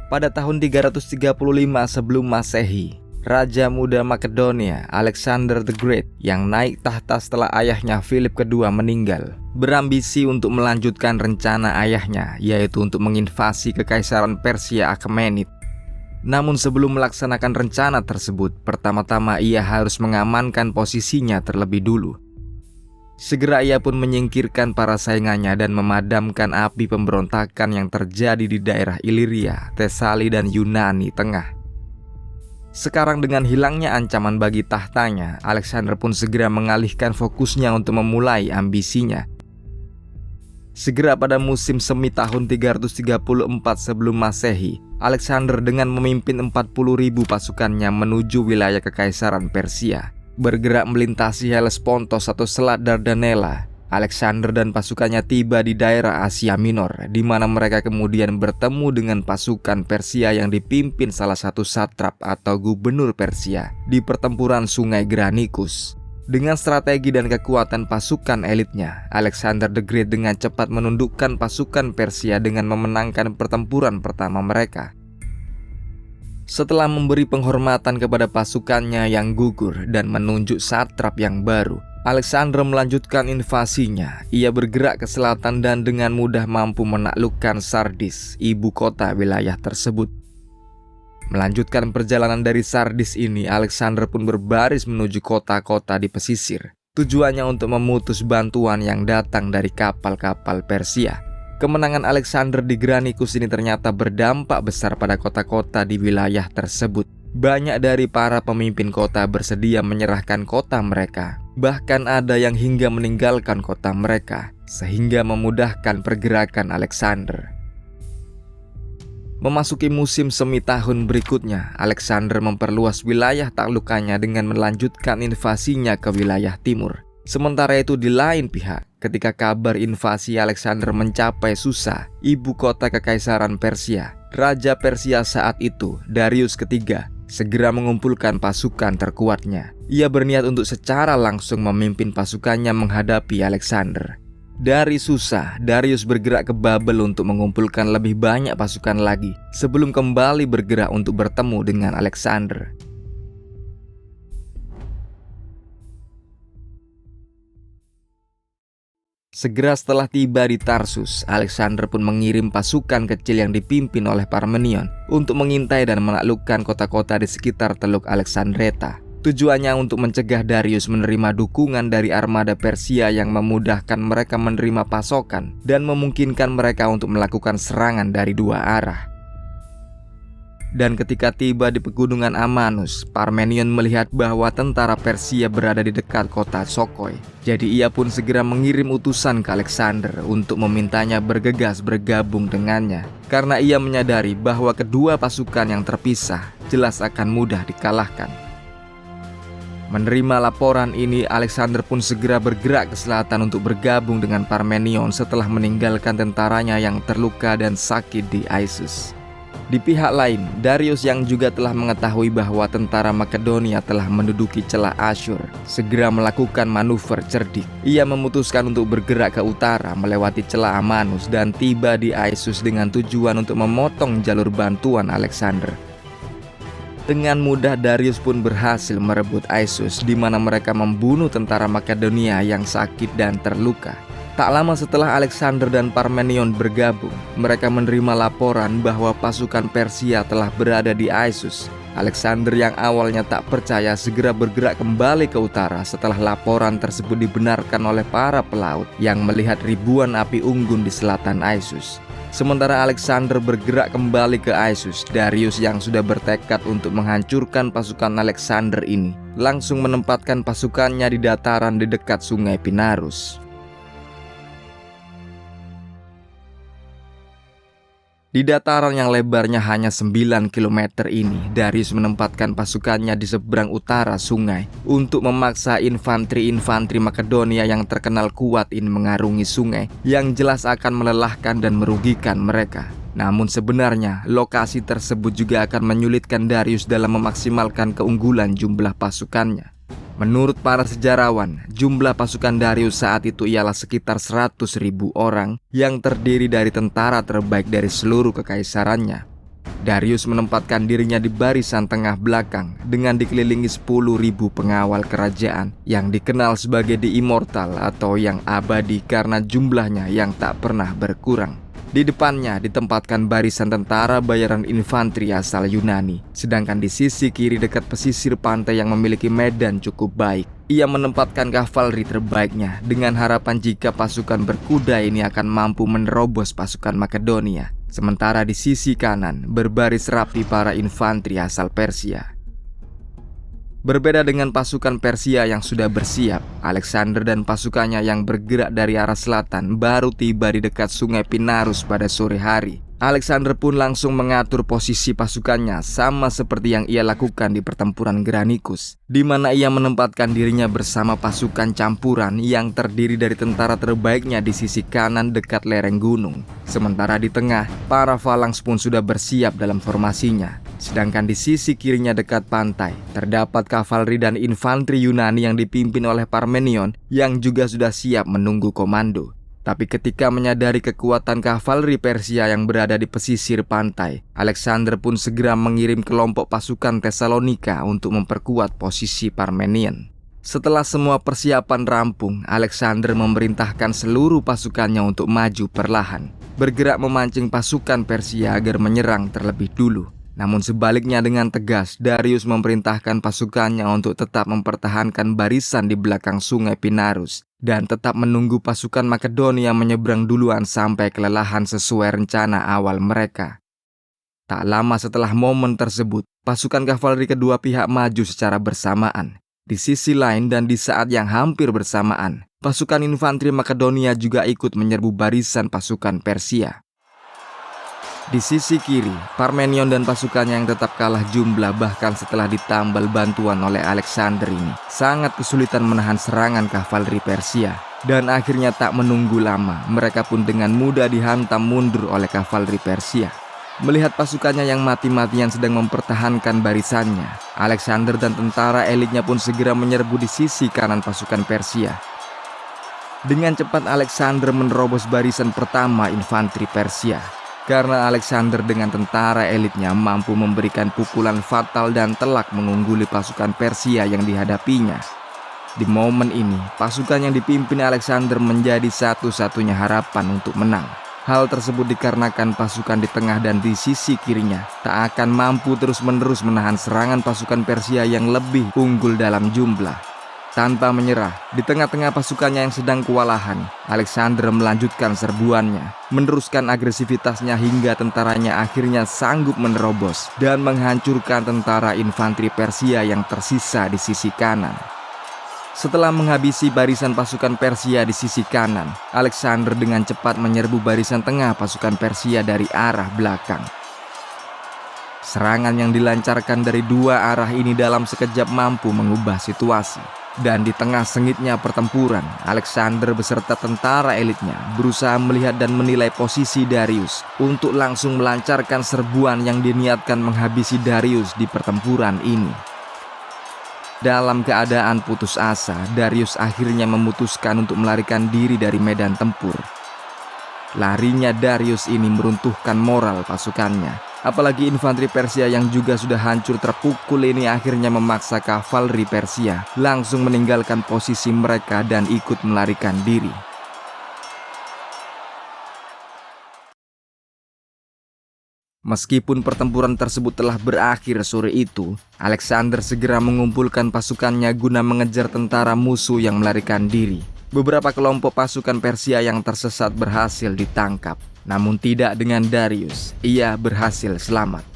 Pada tahun 335 sebelum Masehi, Raja muda Makedonia, Alexander the Great, yang naik tahta setelah ayahnya Philip II meninggal, berambisi untuk melanjutkan rencana ayahnya, yaitu untuk menginvasi Kekaisaran Persia Achaemenid. Namun sebelum melaksanakan rencana tersebut, pertama-tama ia harus mengamankan posisinya terlebih dulu. Segera ia pun menyingkirkan para saingannya dan memadamkan api pemberontakan yang terjadi di daerah Iliria, Tesali, dan Yunani Tengah. Sekarang dengan hilangnya ancaman bagi tahtanya, Alexander pun segera mengalihkan fokusnya untuk memulai ambisinya. Segera pada musim semi tahun 334 sebelum Masehi, Alexander dengan memimpin 40.000 pasukannya menuju wilayah Kekaisaran Persia, bergerak melintasi Hellespontos atau Selat Dardanella. Alexander dan pasukannya tiba di daerah Asia Minor, di mana mereka kemudian bertemu dengan pasukan Persia yang dipimpin salah satu satrap atau gubernur Persia di pertempuran Sungai Granicus. Dengan strategi dan kekuatan pasukan elitnya, Alexander the Great dengan cepat menundukkan pasukan Persia dengan memenangkan pertempuran pertama mereka. Setelah memberi penghormatan kepada pasukannya yang gugur dan menunjuk satrap yang baru, Alexander melanjutkan invasinya. Ia bergerak ke selatan dan dengan mudah mampu menaklukkan Sardis, ibu kota wilayah tersebut. Melanjutkan perjalanan dari Sardis ini, Alexander pun berbaris menuju kota-kota di pesisir. Tujuannya untuk memutus bantuan yang datang dari kapal-kapal Persia. Kemenangan Alexander di Granicus ini ternyata berdampak besar pada kota-kota di wilayah tersebut. Banyak dari para pemimpin kota bersedia menyerahkan kota mereka. Bahkan ada yang hingga meninggalkan kota mereka, sehingga memudahkan pergerakan Alexander. Memasuki musim semi tahun berikutnya, Alexander memperluas wilayah taklukannya dengan melanjutkan invasinya ke wilayah timur. Sementara itu di lain pihak, ketika kabar invasi Alexander mencapai Susa, ibu kota Kekaisaran Persia, Raja Persia saat itu, Darius III, segera mengumpulkan pasukan terkuatnya. Ia berniat untuk secara langsung memimpin pasukannya menghadapi Alexander. Dari Susa, Darius bergerak ke Babel untuk mengumpulkan lebih banyak pasukan lagi sebelum kembali bergerak untuk bertemu dengan Alexander. Segera setelah tiba di Tarsus, Alexander pun mengirim pasukan kecil yang dipimpin oleh Parmenion untuk mengintai dan menaklukkan kota-kota di sekitar Teluk Alexandreta. Tujuannya untuk mencegah Darius menerima dukungan dari armada Persia yang memudahkan mereka menerima pasokan dan memungkinkan mereka untuk melakukan serangan dari dua arah. Dan ketika tiba di pegunungan Amanus, Parmenion melihat bahwa tentara Persia berada di dekat kota Sokoi. Jadi ia pun segera mengirim utusan ke Alexander untuk memintanya bergegas bergabung dengannya, karena ia menyadari bahwa kedua pasukan yang terpisah jelas akan mudah dikalahkan. Menerima laporan ini, Alexander pun segera bergerak ke selatan untuk bergabung dengan Parmenion setelah meninggalkan tentaranya yang terluka dan sakit di Issus. Di pihak lain, Darius yang juga telah mengetahui bahwa tentara Makedonia telah menduduki celah Asyur, segera melakukan manuver cerdik. Ia memutuskan untuk bergerak ke utara melewati celah Amanus dan tiba di Issus dengan tujuan untuk memotong jalur bantuan Alexander. Dengan mudah Darius pun berhasil merebut Issus, di mana mereka membunuh tentara Makedonia yang sakit dan terluka. Tak lama setelah Alexander dan Parmenion bergabung, mereka menerima laporan bahwa pasukan Persia telah berada di Issus. Alexander yang awalnya tak percaya segera bergerak kembali ke utara setelah laporan tersebut dibenarkan oleh para pelaut yang melihat ribuan api unggun di selatan Issus. Sementara Alexander bergerak kembali ke Issus, Darius yang sudah bertekad untuk menghancurkan pasukan Alexander ini langsung menempatkan pasukannya di dataran di dekat sungai Pinarus. Di dataran yang lebarnya hanya 9 km ini, Darius menempatkan pasukannya di seberang utara sungai untuk memaksa infanteri-infanteri Makedonia yang terkenal kuat ini mengarungi sungai yang jelas akan melelahkan dan merugikan mereka. Namun sebenarnya lokasi tersebut juga akan menyulitkan Darius dalam memaksimalkan keunggulan jumlah pasukannya. Menurut para sejarawan, jumlah pasukan Darius saat itu ialah sekitar 100.000 orang yang terdiri dari tentara terbaik dari seluruh kekaisarannya. Darius menempatkan dirinya di barisan tengah belakang dengan dikelilingi 10.000 pengawal kerajaan yang dikenal sebagai The Immortal atau yang abadi karena jumlahnya yang tak pernah berkurang. Di depannya ditempatkan barisan tentara bayaran infanteri asal Yunani, sedangkan di sisi kiri dekat pesisir pantai yang memiliki medan cukup baik, ia menempatkan kavaleri terbaiknya dengan harapan jika pasukan berkuda ini akan mampu menerobos pasukan Makedonia. Sementara di sisi kanan berbaris rapi para infanteri asal Persia. Berbeda dengan pasukan Persia yang sudah bersiap, Alexander dan pasukannya yang bergerak dari arah selatan baru tiba di dekat sungai Pinarus pada sore hari. Alexander pun langsung mengatur posisi pasukannya sama seperti yang ia lakukan di pertempuran Granicus, di mana ia menempatkan dirinya bersama pasukan campuran yang terdiri dari tentara terbaiknya di sisi kanan dekat lereng gunung. Sementara di tengah, para falangs pun sudah bersiap dalam formasinya. Sedangkan di sisi kirinya dekat pantai, terdapat kavaleri dan infanteri Yunani yang dipimpin oleh Parmenion yang juga sudah siap menunggu komando. Tapi ketika menyadari kekuatan kavaleri Persia yang berada di pesisir pantai, Alexander pun segera mengirim kelompok pasukan Tesalonika untuk memperkuat posisi Parmenion. Setelah semua persiapan rampung, Alexander memerintahkan seluruh pasukannya untuk maju perlahan, bergerak memancing pasukan Persia agar menyerang terlebih dulu. Namun sebaliknya dengan tegas, Darius memerintahkan pasukannya untuk tetap mempertahankan barisan di belakang sungai Pinarus dan tetap menunggu pasukan Makedonia menyeberang duluan sampai kelelahan sesuai rencana awal mereka. Tak lama setelah momen tersebut, pasukan kavaleri kedua pihak maju secara bersamaan. Di sisi lain dan di saat yang hampir bersamaan, pasukan infanteri Makedonia juga ikut menyerbu barisan pasukan Persia. Di sisi kiri, Parmenion dan pasukannya yang tetap kalah jumlah bahkan setelah ditambal bantuan oleh Alexander ini sangat kesulitan menahan serangan kavaleri Persia. Dan akhirnya tak menunggu lama, mereka pun dengan mudah dihantam mundur oleh kavaleri Persia. Melihat pasukannya yang mati-matian sedang mempertahankan barisannya, Alexander dan tentara elitnya pun segera menyerbu di sisi kanan pasukan Persia. Dengan cepat Alexander menerobos barisan pertama infanteri Persia. Karena Alexander dengan tentara elitnya mampu memberikan pukulan fatal dan telak mengungguli pasukan Persia yang dihadapinya. Di momen ini, pasukan yang dipimpin Alexander menjadi satu-satunya harapan untuk menang. Hal tersebut dikarenakan pasukan di tengah dan di sisi kirinya tak akan mampu terus-menerus menahan serangan pasukan Persia yang lebih unggul dalam jumlah. Tanpa menyerah, di tengah-tengah pasukannya yang sedang kewalahan, Alexander melanjutkan serbuannya, meneruskan agresivitasnya hingga tentaranya akhirnya sanggup menerobos dan menghancurkan tentara infanteri Persia yang tersisa di sisi kanan. Setelah menghabisi barisan pasukan Persia di sisi kanan, Alexander dengan cepat menyerbu barisan tengah pasukan Persia dari arah belakang. Serangan yang dilancarkan dari dua arah ini dalam sekejap mampu mengubah situasi. Dan di tengah sengitnya pertempuran, Alexander beserta tentara elitnya berusaha melihat dan menilai posisi Darius untuk langsung melancarkan serbuan yang diniatkan menghabisi Darius di pertempuran ini. Dalam keadaan putus asa, Darius akhirnya memutuskan untuk melarikan diri dari medan tempur. Larinya Darius ini meruntuhkan moral pasukannya. Apalagi infanteri Persia yang juga sudah hancur terpukul ini akhirnya memaksa kavaleri Persia langsung meninggalkan posisi mereka dan ikut melarikan diri. Meskipun pertempuran tersebut telah berakhir sore itu, Alexander segera mengumpulkan pasukannya guna mengejar tentara musuh yang melarikan diri. Beberapa kelompok pasukan Persia yang tersesat berhasil ditangkap. Namun tidak dengan Darius, ia berhasil selamat.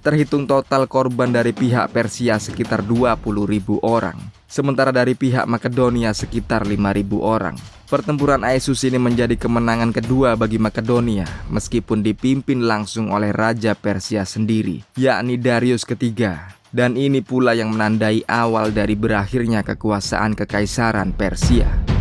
Terhitung total korban dari pihak Persia sekitar 20.000 orang, sementara dari pihak Makedonia sekitar 5.000 orang. Pertempuran Aesus ini menjadi kemenangan kedua bagi Makedonia, meskipun dipimpin langsung oleh Raja Persia sendiri, yakni Darius ketiga. Dan ini pula yang menandai awal dari berakhirnya kekuasaan Kekaisaran Persia.